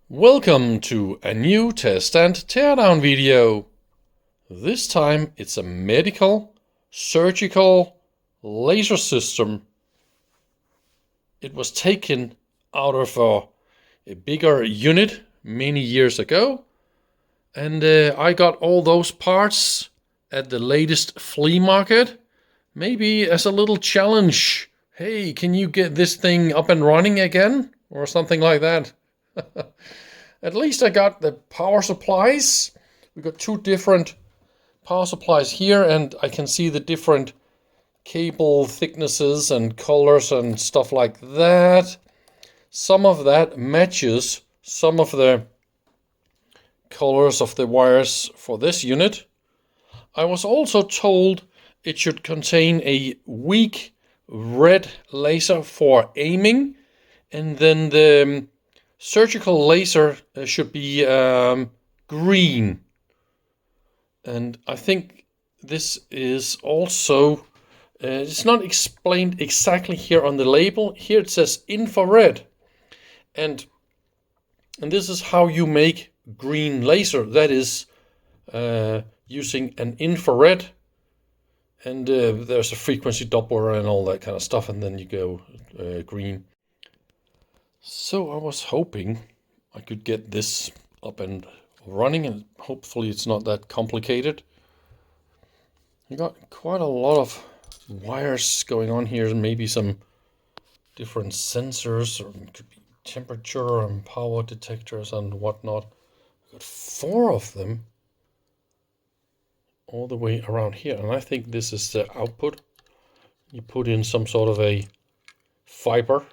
Welcome to a new test and teardown video. This time it's a medical, surgical laser system. It was taken out of a bigger unit many years ago, and I got all those parts at the latest flea market, maybe as a little challenge. Hey, can you get this thing up and running again? Or something like that. At least I got the power supplies. We got two different power supplies here, and I can see the different cable thicknesses and colors and stuff like that. Some of that matches some of the colors of the wires for this unit. I was also told it should contain a weak red laser for aiming, and then the surgical laser should be green. And I think this is also, it's not explained exactly here on the label. Here it says infrared. And this is how you make green laser. That is using an infrared. And there's a frequency doubler and all that kind of stuff. And then you go green. So I was hoping I could get this up and running, and hopefully it's not that complicated. You got quite a lot of wires going on here, and maybe some different sensors, or it could be temperature and power detectors and whatnot. I've got 4 of them all the way around here, and I think this is the output. You put in some sort of a fiber.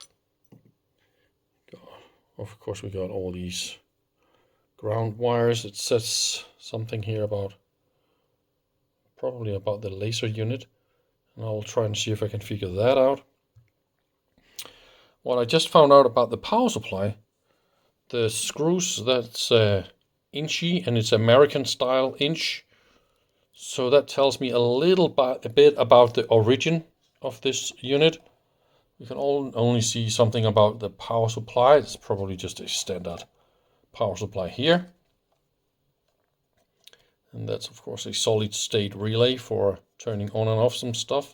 Of course, we got all these ground wires. It says something here about, probably about the laser unit, and I'll try and see if I can figure that out. What I just found out about the power supply, the screws, that's inchy, and it's American style inch. So that tells me a bit about the origin of this unit. You can only see something about the power supply. It's probably just a standard power supply here. And that's of course a solid state relay for turning on and off some stuff.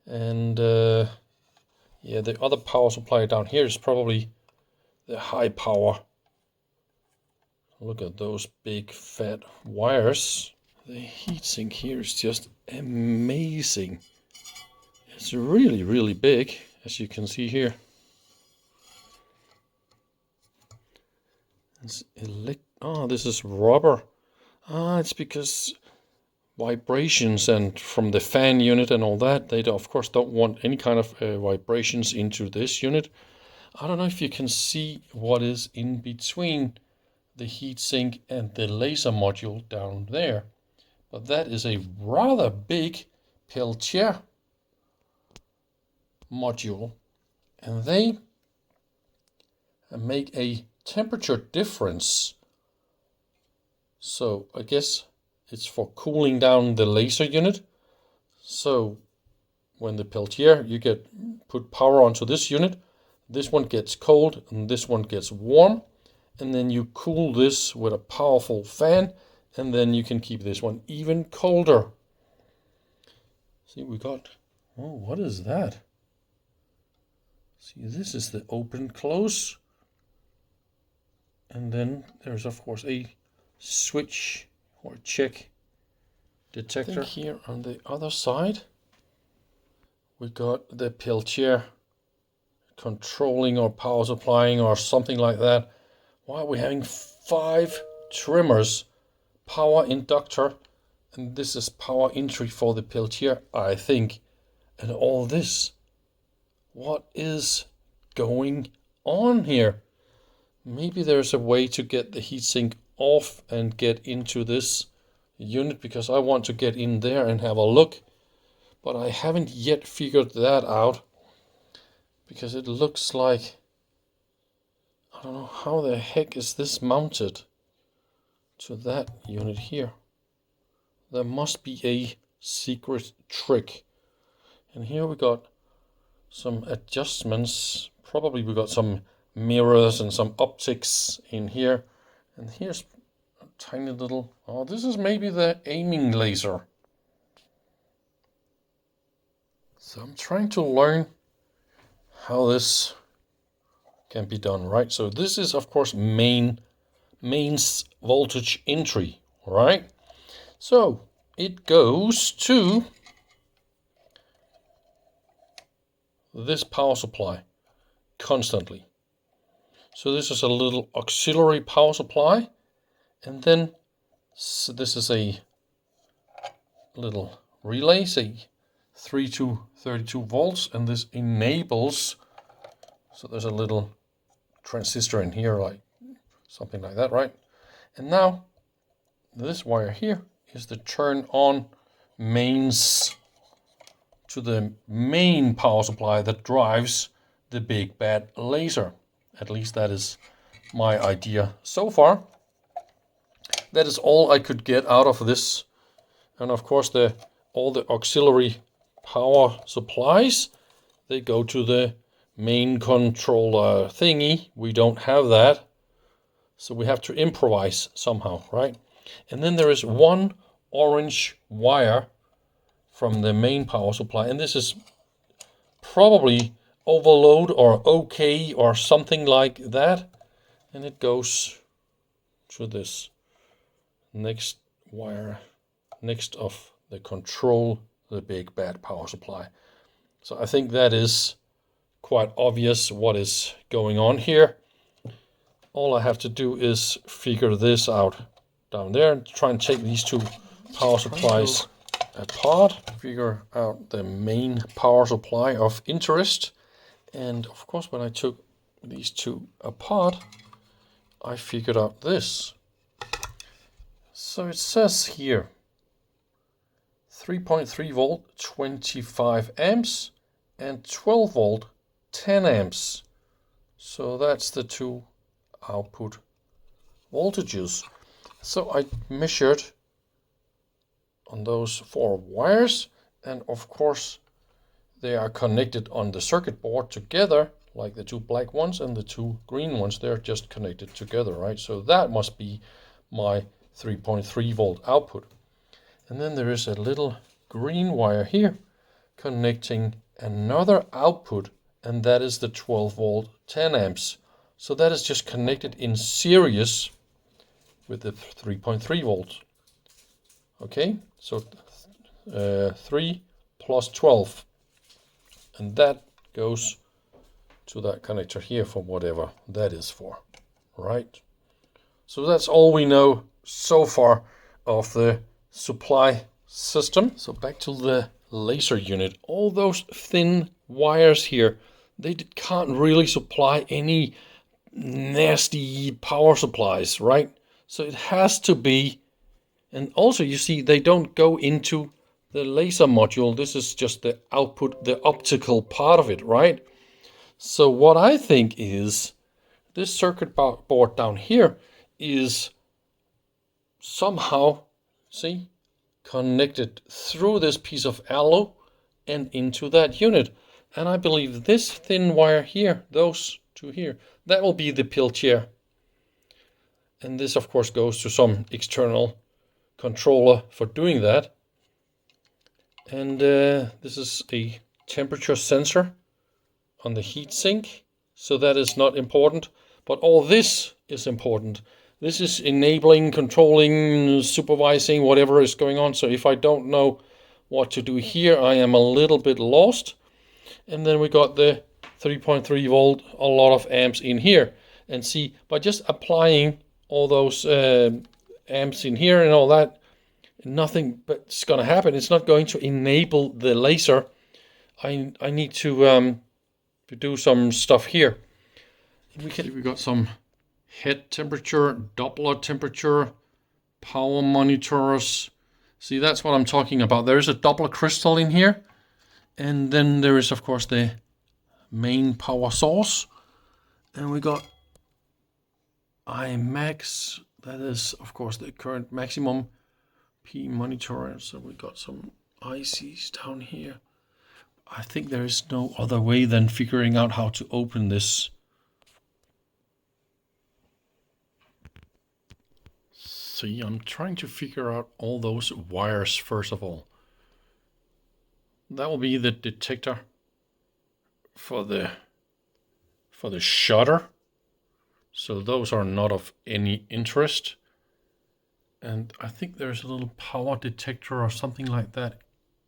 And yeah, the other power supply down here is probably the high power. Look at those big fat wires. The heatsink here is just amazing. It's really, really big, as you can see here. This is rubber. It's because vibrations and from the fan unit and all that, they of course don't want any kind of vibrations into this unit. I don't know if you can see what is in between the heatsink and the laser module down there, but that is a rather big Peltier module, and they make a temperature difference. So I guess it's for cooling down the laser unit. So when the Peltier, you put power onto this unit, this one gets cold and this one gets warm, and then you cool this with a powerful fan, and then you can keep this one even colder. See, we got, oh, what is that? See, this is the open close. And then there's of course a switch or check detector. Here on the other side, we got the Peltier controlling or power supplying or something like that. Why are we having 5 trimmers, power inductor, and this is power entry for the Peltier, I think. And all this, what is going on here? Maybe there's a way to get the heatsink off and get into this unit, because I want to get in there and have a look, but I haven't yet figured that out, because it looks like, I don't know how the heck is this mounted to that unit here. There must be a secret trick. And here we got some adjustments. Probably we got some mirrors and some optics in here. And here's a tiny little, oh, this is maybe the aiming laser. So I'm trying to learn how this can be done, right? So this is, of course, mains voltage entry, right? So it goes to this power supply constantly. So this is a little auxiliary power supply, and then so this is a little relay, say 3 to 32 volts, and this enables, so there's a little transistor in here, like something like that, right? And now this wire here is the turn on mains to the main power supply that drives the big bad laser. At least that is my idea so far. That is all I could get out of this. And of course all the auxiliary power supplies, they go to the main controller thingy. We don't have that, so we have to improvise somehow, right? And then there is one orange wire from the main power supply, and this is probably overload or OK or something like that, and it goes to this next wire next of the control, the big bad power supply. So I think that is quite obvious what is going on here. All I have to do is figure this out down there and try and take these two power supplies apart, figure out the main power supply of interest. And of course, when I took these two apart, I figured out this. So it says here 3.3 volt 25 amps and 12 volt 10 amps. So that's the two output voltages. So I measured on those 4 wires, and of course they are connected on the circuit board together, like the 2 black ones and the 2 green ones. They're just connected together, right? So that must be my 3.3 volt output. And then there is a little green wire here connecting another output, and that is the 12 volt 10 amps. So that is just connected in series with the 3.3 volts. Okay, so 3 plus 12, and that goes to that connector here for whatever that is for, right? So that's all we know so far of the supply system. So back to the laser unit. All those thin wires here, they can't really supply any nasty power supplies, right? So it has to be, and also you see they don't go into the laser module. This is just the output, the optical part of it, right? So what I think is this circuit board down here is somehow, see, connected through this piece of alloy and into that unit. And I believe this thin wire here, those two here, that will be the Peltier. And this of course goes to some external controller for doing that. And this is a temperature sensor on the heat sink. So that is not important, but all this is important. This is enabling, controlling, supervising, whatever is going on. So if I don't know what to do here, I am a little bit lost. And then we got the 3.3 volt, a lot of amps in here. And see, by just applying all those amps in here and all that, nothing but's going to happen. It's not going to enable the laser. I need to do some stuff here. We got some head temperature, Doppler temperature, power monitors. See, that's what I'm talking about. There is a Doppler crystal in here. And then there is, of course, the main power source. And we got IMAX. That is, of course, the current maximum P monitor. So we got some ICs down here. I think there is no other way than figuring out how to open this See, I'm trying to figure out all those wires first of all. That will be the detector for the shutter. So those are not of any interest. And I think there's a little power detector or something like that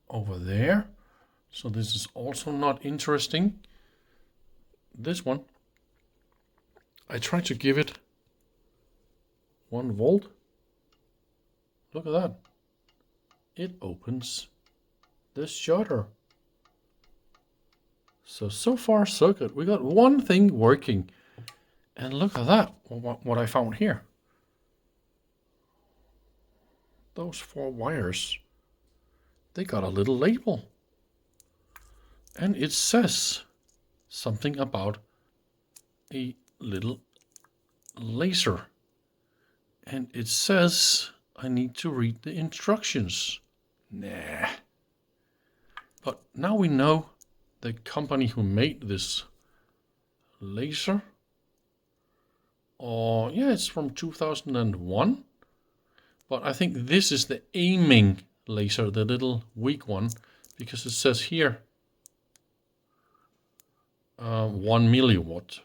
over there. So this is also not interesting. This one, I tried to give it 1 volt. Look at that. It opens the shutter. So far so good. We got one thing working. And look at that, what I found here. Those 4 wires, they got a little label. And it says something about a little laser. And it says I need to read the instructions. Nah. But now we know the company who made this laser. Oh, yeah, it's from 2001. But I think this is the aiming laser, the little weak one, because it says here 1 milliwatt.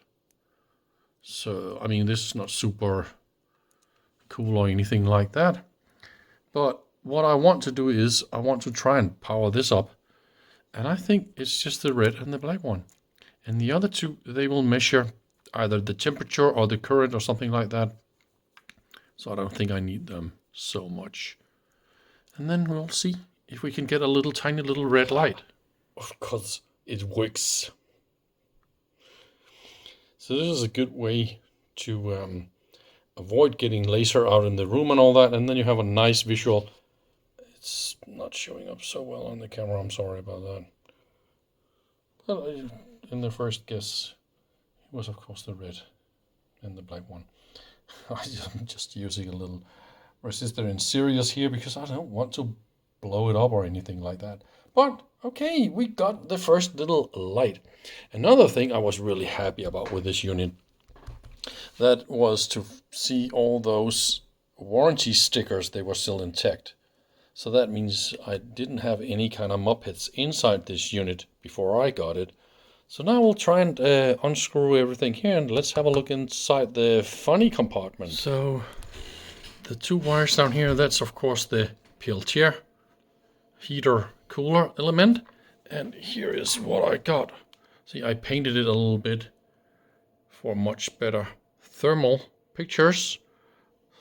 So, I mean, this is not super cool or anything like that. But what I want to do is I want to try and power this up. And I think it's just the red and the black one. And the other two, they will measure either the temperature or the current or something like that. So I don't think I need them so much. And then we'll see if we can get a little tiny little red light. Of course, it works. So this is a good way to avoid getting laser out in the room and all that. And then you have a nice visual. It's not showing up so well on the camera. I'm sorry about that. But in the first guess, it was of course the red and the black one. I'm just using a little resistor in series here because I don't want to blow it up or anything like that. But okay, we got the first little light. Another thing I was really happy about with this unit, that was to see all those warranty stickers, they were still intact. So that means I didn't have any kind of muppets inside this unit before I got it. So now we'll try and unscrew everything here and let's have a look inside the funny compartment. So the 2 wires down here, that's of course the Peltier heater cooler element. And here is what I got. See, I painted it a little bit for much better thermal pictures.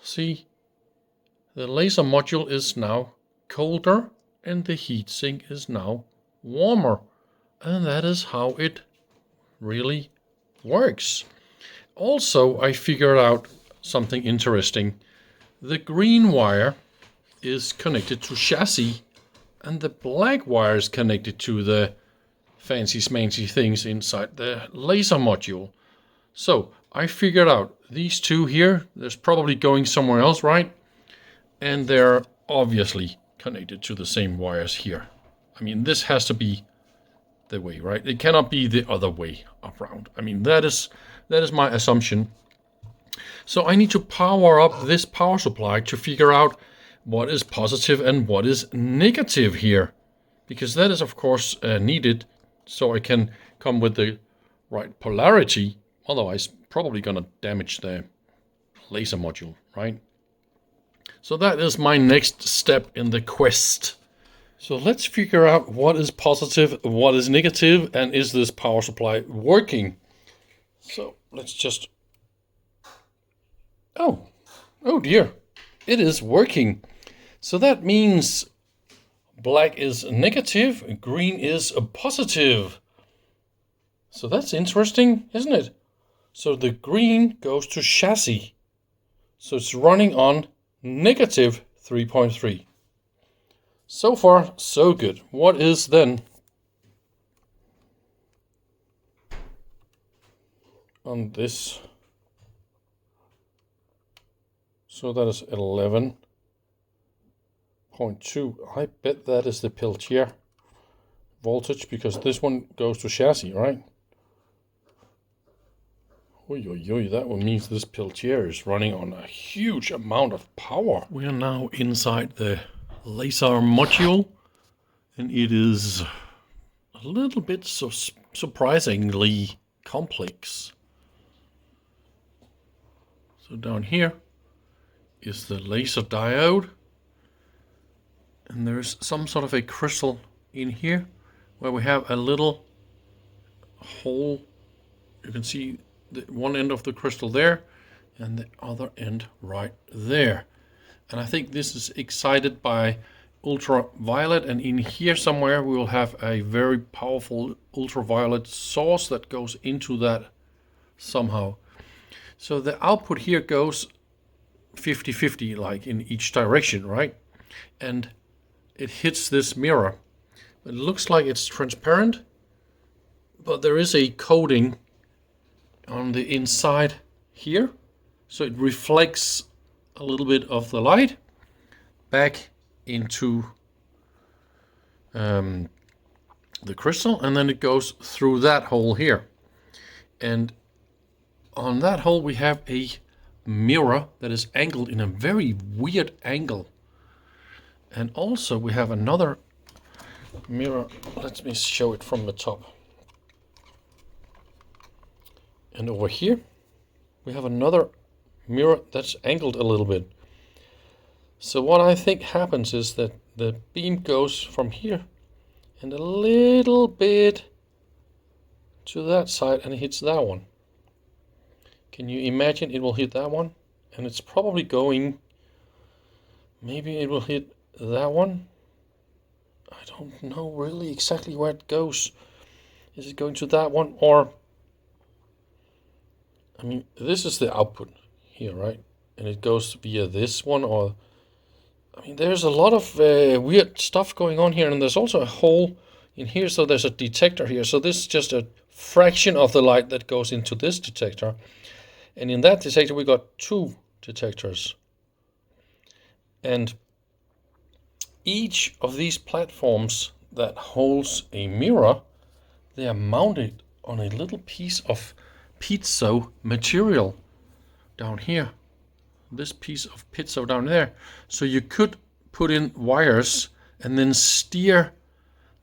See, the laser module is now colder and the heatsink is now warmer. And that is how it really works. Also, I figured out something interesting. The green wire is connected to chassis and the black wire is connected to the fancy smancy things inside the laser module. So I figured out these 2 here, there's probably going somewhere else, right? And they're obviously connected to the same wires here. I mean, this has to be the way, right? It cannot be the other way around. I mean, that is my assumption. So I need to power up this power supply to figure out what is positive and what is negative here, because that is of course needed so I can come with the right polarity. Otherwise, probably gonna damage the laser module, right? So that is my next step in the quest. So let's figure out what is positive, what is negative, and is this power supply working? So let's just... Oh dear, it is working. So that means black is negative, green is a positive. So that's interesting, isn't it? So the green goes to chassis. So it's running on negative 3.3. So far, so good. What is then on this? So that is 11.2. I bet that is the Peltier voltage because this one goes to chassis, right? Oi, oi, oi, that one means this Peltier is running on a huge amount of power. We are now inside the laser module, and it is a little bit surprisingly complex. So down here is the laser diode, and there's some sort of a crystal in here where we have a little hole. You can see the one end of the crystal there and the other end right there. And I think this is excited by ultraviolet, and in here somewhere we will have a very powerful ultraviolet source that goes into that somehow. So the output here goes 50-50, like in each direction, right? And it hits this mirror. It looks like it's transparent, but there is a coating on the inside here, so it reflects a little bit of the light back into the crystal, and then it goes through that hole here. And on that hole we have a mirror that is angled in a very weird angle. And also we have another mirror. Let me show it from the top. And over here we have another mirror that's angled a little bit. So what I think happens is that the beam goes from here and a little bit to that side and it hits that one. Can you imagine it will hit that one? And it's probably going, maybe it will hit that one. I don't know really exactly where it goes. Is it going to that one, or I mean, this is the output here, right? And it goes via this one, or I mean, there's a lot of weird stuff going on here, and there's also a hole in here, so there's a detector here. So this is just a fraction of the light that goes into this detector. And in that detector, we got two detectors. And each of these platforms that holds a mirror, they are mounted on a little piece of piezo material down here. This piece of piezo down there. So you could put in wires and then steer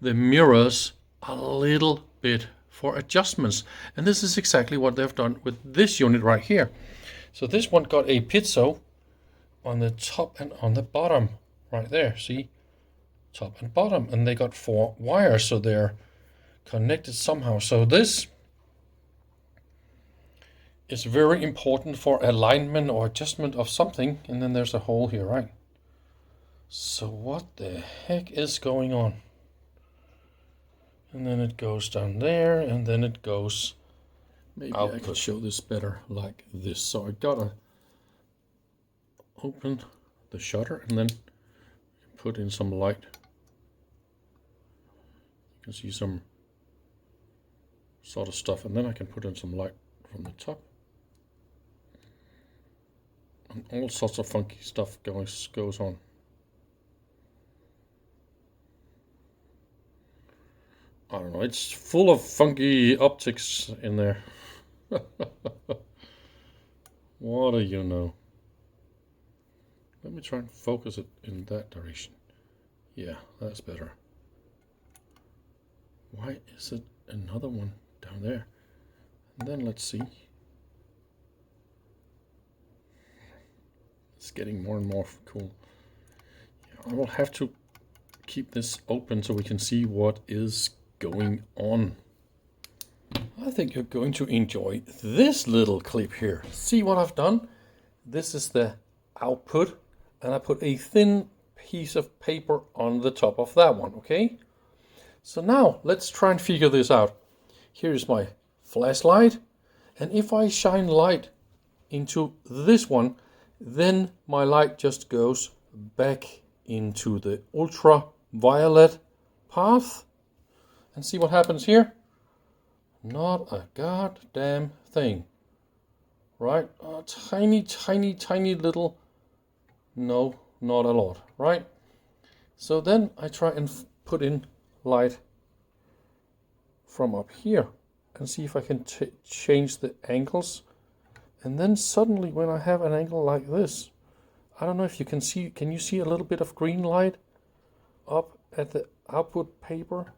the mirrors a little bit for adjustments. And this is exactly what they've done with this unit right here. So this one got a piezo on the top and on the bottom right there. See? Top and bottom. And they got 4 wires, so they're connected somehow. So this is very important for alignment or adjustment of something. And then there's a hole here, right? So what the heck is going on? And then it goes down there, and then it goes maybe output. I can show this better like this. So I gotta open the shutter and then put in some light. You can see some sort of stuff, and then I can put in some light from the top. And all sorts of funky stuff goes on. I don't know, it's full of funky optics in there. What do you know? Let me try and focus it in that direction. Yeah, that's better. Why is it another one down there? And then let's see. It's getting more and more cool. Yeah, I will have to keep this open so we can see what is going on. I think you're going to enjoy this little clip here. See what I've done? This is the output, and I put a thin piece of paper on the top of that one, okay? So now let's try and figure this out. Here is my flashlight, and if I shine light into this one, then my light just goes back into the ultraviolet path. And see what happens here? Not a goddamn thing. Right? A tiny, tiny, tiny little... No, not a lot. Right? So then I try and put in light from up here and see if I can change the angles And then suddenly when I have an angle like this, I don't know if you can you see a little bit of green light up at the output paper?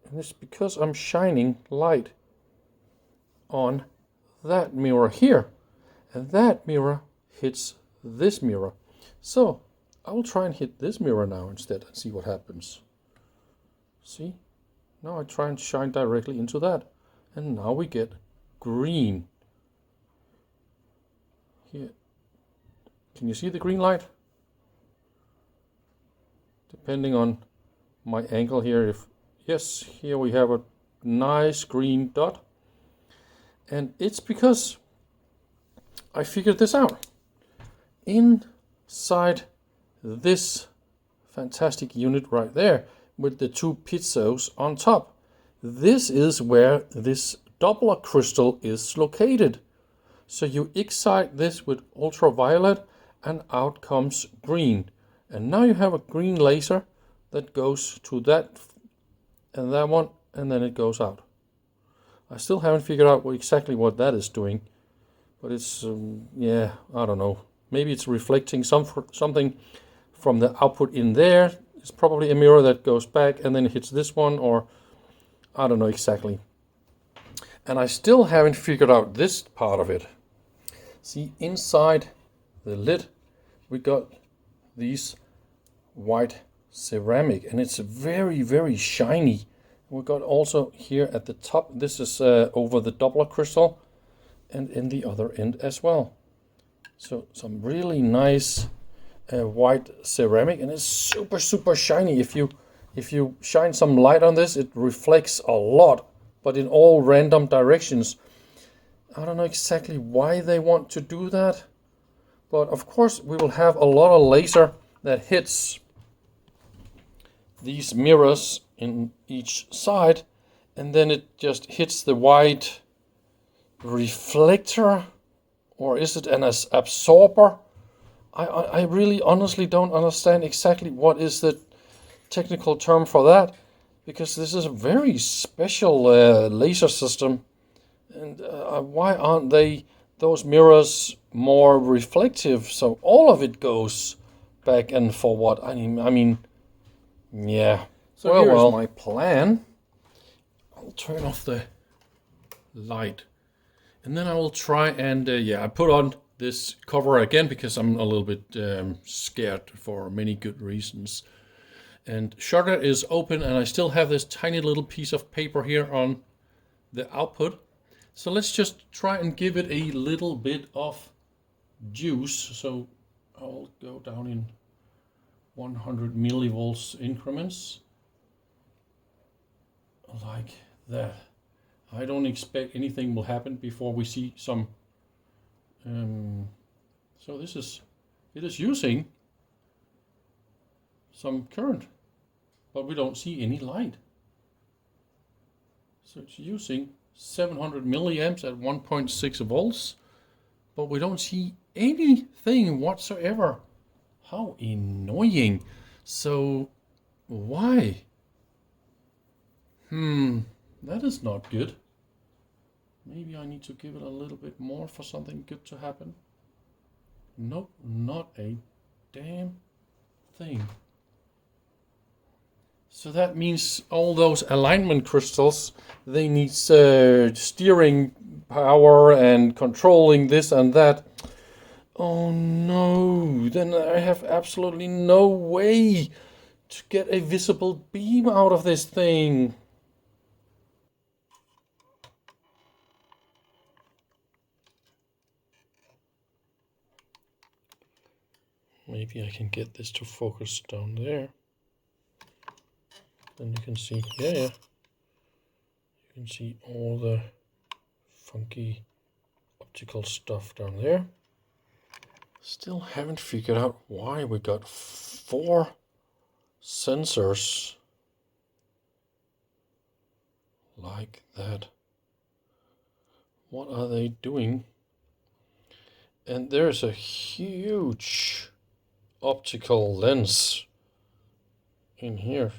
And it's because I'm shining light on that mirror here. And that mirror hits this mirror. So I will try and hit this mirror now instead and see what happens. See? Now I try and shine directly into that. And now we get green. Here. Can you see the green light? Depending on my angle here, yes, here we have a nice green dot. And it's because I figured this out. Inside this fantastic unit right there with the two pizzos on top, this is where this Doppler crystal is located. So you excite this with ultraviolet and out comes green. And now you have a green laser that goes to that and that one, and then it goes out. I still haven't figured out exactly what that is doing, but it's, yeah, I don't know. Maybe it's reflecting something from the output in there. It's probably a mirror that goes back and then hits this one, or I don't know exactly. And I still haven't figured out this part of it. See, inside the lid, we got these white ceramic, and it's very, very shiny. We got also here at the top, this is over the Doppler crystal, and in the other end as well. So some really nice white ceramic, and it's super, super shiny. If you shine some light on this, it reflects a lot, but in all random directions. I don't know exactly why they want to do that, but of course we will have a lot of laser that hits these mirrors in each side, and then it just hits the white reflector, or is it an absorber? I really honestly don't understand exactly what is the technical term for that, because this is a very special laser system. And why aren't those mirrors more reflective, so all of it goes back and forward? I mean, yeah. So here's my plan. I'll turn off the light, and then I will try and I put on this cover again because I'm a little bit scared for many good reasons. And shutter is open, and I still have this tiny little piece of paper here on the output. So let's just try and give it a little bit of juice. So I'll go down in 100 millivolts increments, like that. I don't expect anything will happen before we see some. So it is using some current, but we don't see any light. So it's using 700 milliamps at 1.6 volts, but we don't see anything whatsoever. How annoying. So why? That is not good. Maybe I need to give it a little bit more for something good to happen. Nope, not a damn thing. So that means all those alignment crystals, they need steering power and controlling this and that. Oh no, then I have absolutely no way to get a visible beam out of this thing. Maybe I can get this to focus down there. Then you can see, you can see all the funky optical stuff down there. Still haven't figured out why we got 4 sensors like that. What are they doing? And there's a huge optical lens in here.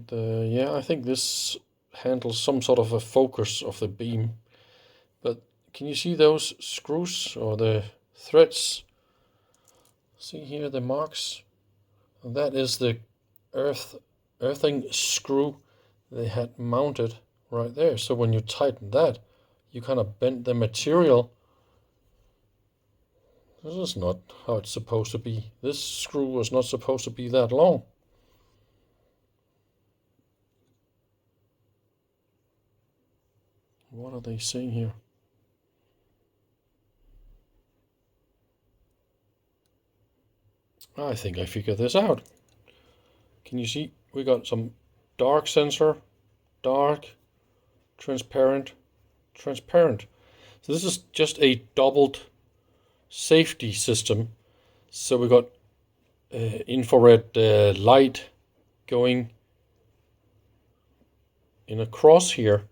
And I think this handles some sort of a focus of the beam. But can you see those screws or the threads? See here the marks? And that is the earthing screw they had mounted right there. So when you tighten that, you kind of bend the material. This is not how it's supposed to be. This screw was not supposed to be that long. What are they saying here? I think I figured this out. Can you see? We got some dark sensor, dark, transparent, transparent. So this is just a doubled safety system. So we got infrared light going in a cross here.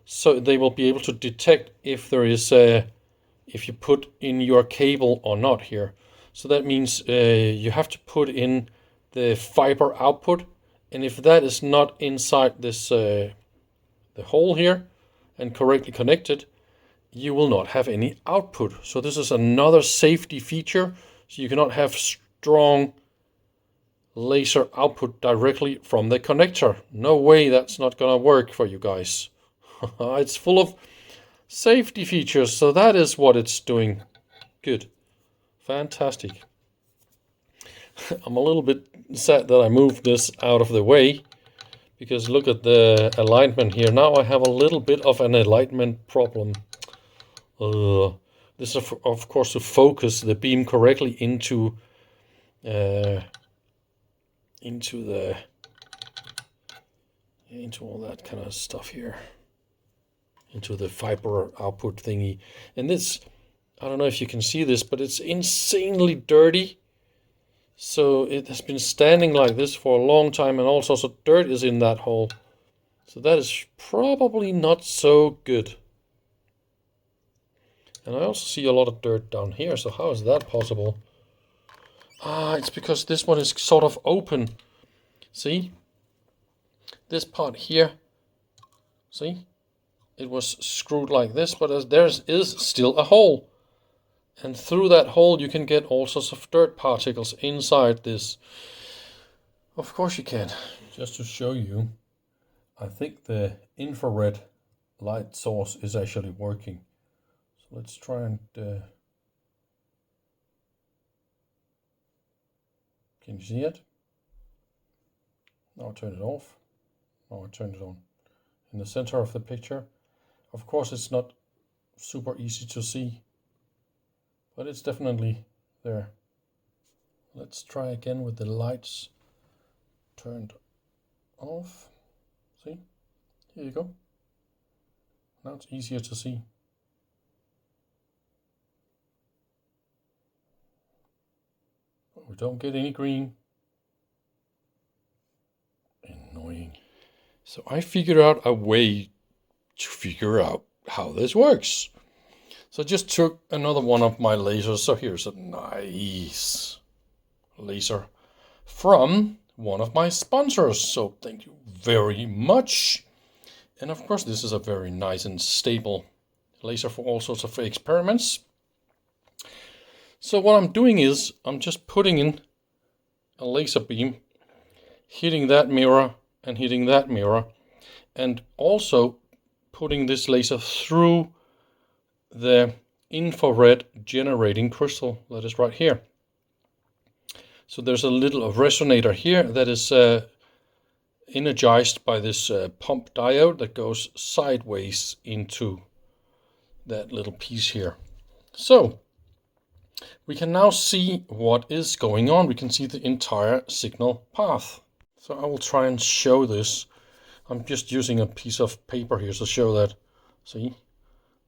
So they will be able to detect if there is if you put in your cable or not here. So that means you have to put in the fiber output, and if that is not inside this the hole here and correctly connected, you will not have any output. So this is another safety feature. So you cannot have strong laser output directly from the connector. No way, that's not gonna work for you guys. It's full of safety features, so that is what it's doing. Good. Fantastic. I'm a little bit sad that I moved this out of the way, because look at the alignment here. Now I have a little bit of an alignment problem. This is of course to focus the beam correctly into all that kind of stuff here, into the fiber output thingy. And this, I don't know if you can see this, but it's insanely dirty. So it has been standing like this for a long time, and all sorts of dirt is in that hole. So that is probably not so good. And I also see a lot of dirt down here, so how is that possible? It's because this one is sort of open. See? This part here, see? It was screwed like this, but there is still a hole. And through that hole you can get all sorts of dirt particles inside this. Of course you can. Just to show you, I think the infrared light source is actually working. So let's try and... Can you see it? Now I turn it off. Now I turn it on. In the center of the picture. Of course it's not super easy to see, but it's definitely there. Let's try again with the lights turned off. See? Here you go. Now it's easier to see. But we don't get any green. Annoying. So I figured out a way to figure out how this works. So I just took another one of my lasers. So here's a nice laser from one of my sponsors. So thank you very much. And of course this is a very nice and stable laser for all sorts of experiments. So what I'm doing is I'm just putting in a laser beam, hitting that mirror and hitting that mirror, and also putting this laser through the infrared generating crystal that is right here. So there's a little resonator here that is energized by this pump diode that goes sideways into that little piece here. So we can now see what is going on. We can see the entire signal path. So I will try and show this. I'm just using a piece of paper here to show that. See?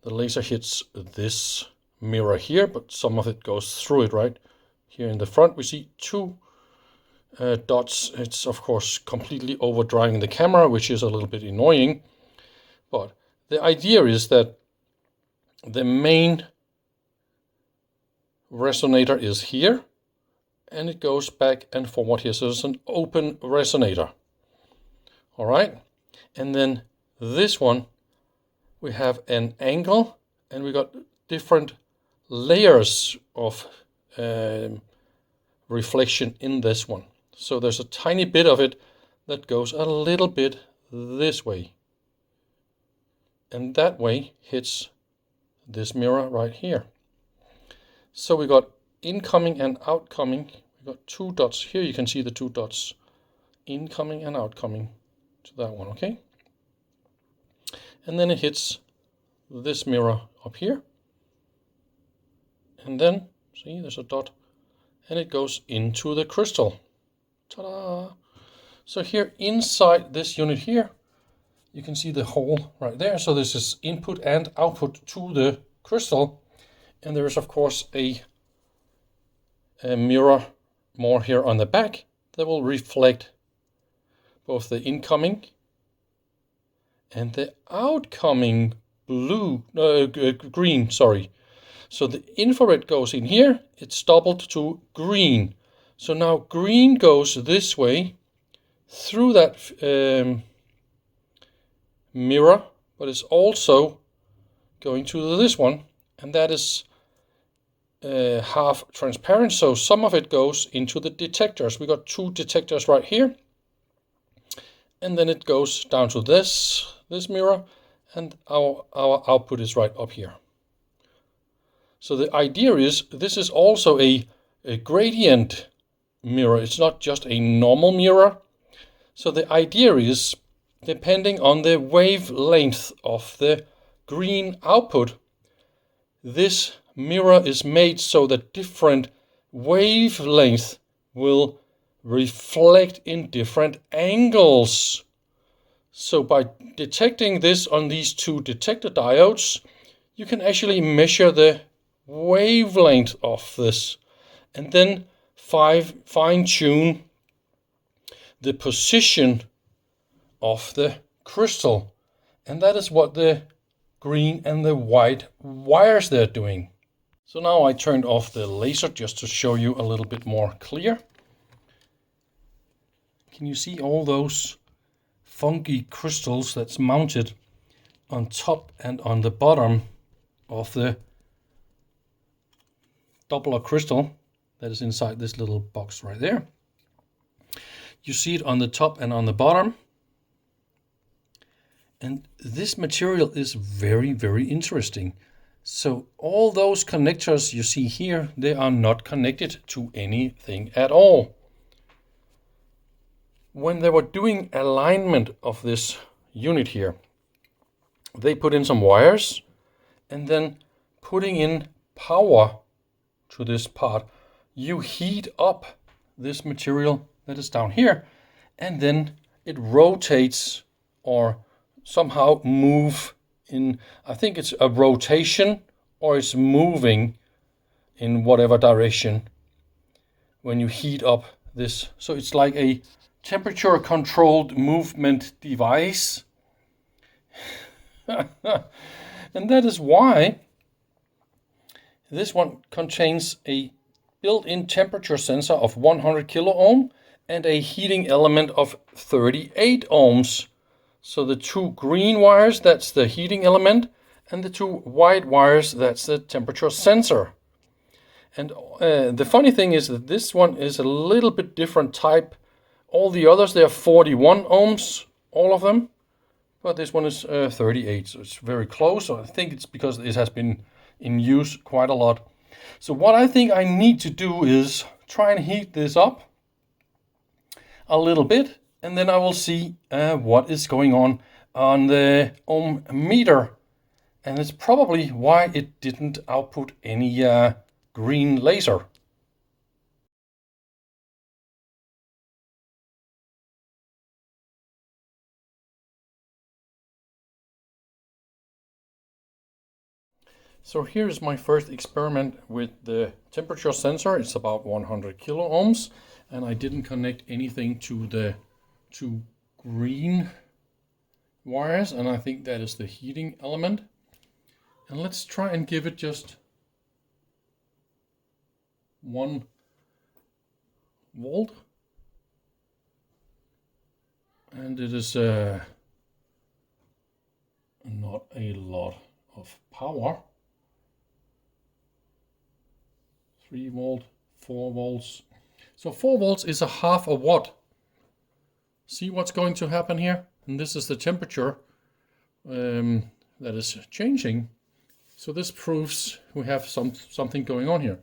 The laser hits this mirror here, but some of it goes through it, right? Here in the front we see two dots. It's of course completely overdriving the camera, which is a little bit annoying. But the idea is that the main resonator is here, and it goes back and forward here. So it's an open resonator. All right. And then this one, we have an angle, and we got different layers of reflection in this one. So there's a tiny bit of it that goes a little bit this way, and that way hits this mirror right here. So we got incoming and outcoming. We got two dots here. You can see the two dots, incoming and outcoming to that one, okay? And then it hits this mirror up here. And then, see, there's a dot, and it goes into the crystal. Ta-da! So here inside this unit here, you can see the hole right there. So this is input and output to the crystal. And there is, of course, a mirror more here on the back that will reflect both the incoming and the outcoming green, sorry. So the infrared goes in here, it's doubled to green. So now green goes this way through that mirror, but it's also going to this one, and that is half transparent, so some of it goes into the detectors. We got two detectors right here, and then it goes down to this mirror, and our output is right up here. So the idea is this is also a gradient mirror. It's not just a normal mirror. So the idea is, depending on the wavelength of the green output, this mirror is made so that different wavelengths will reflect in different angles. So by detecting this on these two detector diodes, you can actually measure the wavelength of this and then fine-tune the position of the crystal. And that is what the green and the white wires they're doing. So now I turned off the laser just to show you a little bit more clear. Can you see all those funky crystals that's mounted on top and on the bottom of the Doppler crystal that is inside this little box right there? You see it on the top and on the bottom. And this material is very, very interesting. So all those connectors you see here, they are not connected to anything at all. When they were doing alignment of this unit here, they put in some wires and then putting in power to this part, you heat up this material that is down here, and then it rotates or somehow move in, I think it's a rotation or it's moving in whatever direction when you heat up this. So it's like a temperature controlled movement device. And that is why this one contains a built-in temperature sensor of 100 kilo ohm and a heating element of 38 ohms. So the two green wires, that's the heating element, and the two white wires, that's the temperature sensor. And the funny thing is that this one is a little bit different type. All the others, they are 41 ohms, all of them, but this one is 38, so it's very close. So I think it's because it has been in use quite a lot. So what I think I need to do is try and heat this up a little bit, and then I will see what is going on the ohm meter. And it's probably why it didn't output any green laser. So here's my first experiment with the temperature sensor. It's about 100 kilo ohms, and I didn't connect anything to the two green wires, and I think that is the heating element. And let's try and give it just 1 volt. And it is not a lot of power. 3 volt, 4 volts. So 4 volts is a half a watt. See what's going to happen here? And this is the temperature that is changing. So this proves we have something going on here.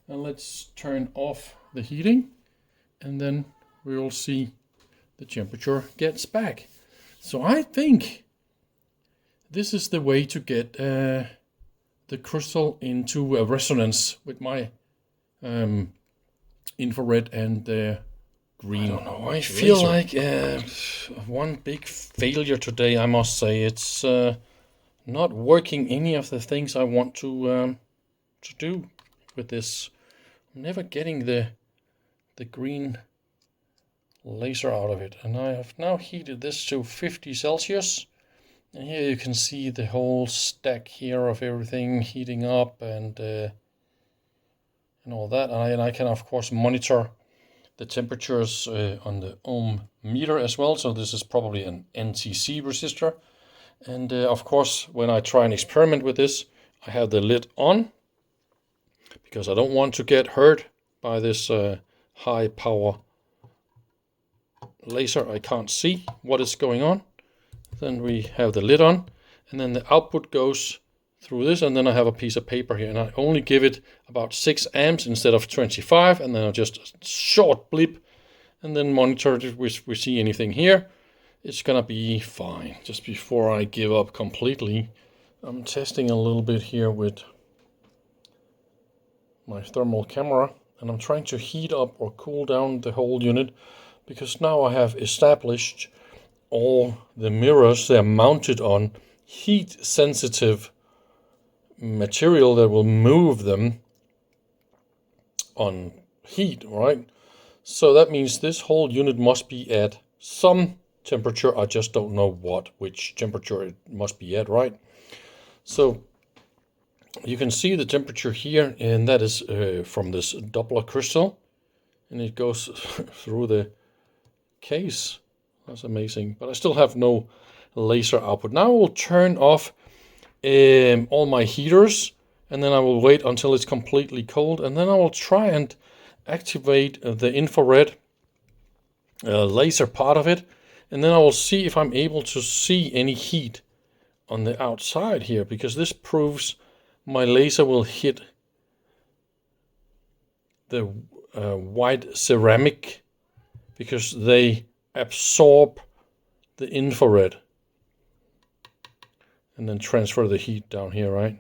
And let's turn off the heating, and then we will see the temperature gets back. So I think this is the way to get the crystal into a resonance with my infrared and green. I don't know. I feel like one big failure today, I must say. It's not working any of the things I want to do with this. I'm never getting the green laser out of it. And I have now heated this to 50 Celsius. And here you can see the whole stack here of everything heating up and all that. And I can of course monitor the temperatures on the ohm meter as well. So this is probably an NTC resistor. And of course, when I try and experiment with this, I have the lid on because I don't want to get hurt by this high power laser. I can't see what is going on. Then we have the lid on, and then the output goes through this, and then I have a piece of paper here, and I only give it about 6 amps instead of 25, and then I just a short blip, and then monitor it if we see anything here. It's gonna be fine. Just before I give up completely, I'm testing a little bit here with my thermal camera, and I'm trying to heat up or cool down the whole unit, because now I have established all the mirrors. They're mounted on heat sensitive material that will move them on heat, right? So that means this whole unit must be at some temperature. I just don't know which temperature it must be at, right? So you can see the temperature here, and that is from this Doppler crystal, and it goes through the case. That's amazing. But I still have no laser output. Now I will turn off all my heaters, and then I will wait until it's completely cold, and then I will try and activate the infrared laser part of it, and then I will see if I'm able to see any heat on the outside here, because this proves my laser will hit the white ceramic, because they absorb the infrared and then transfer the heat down here, right?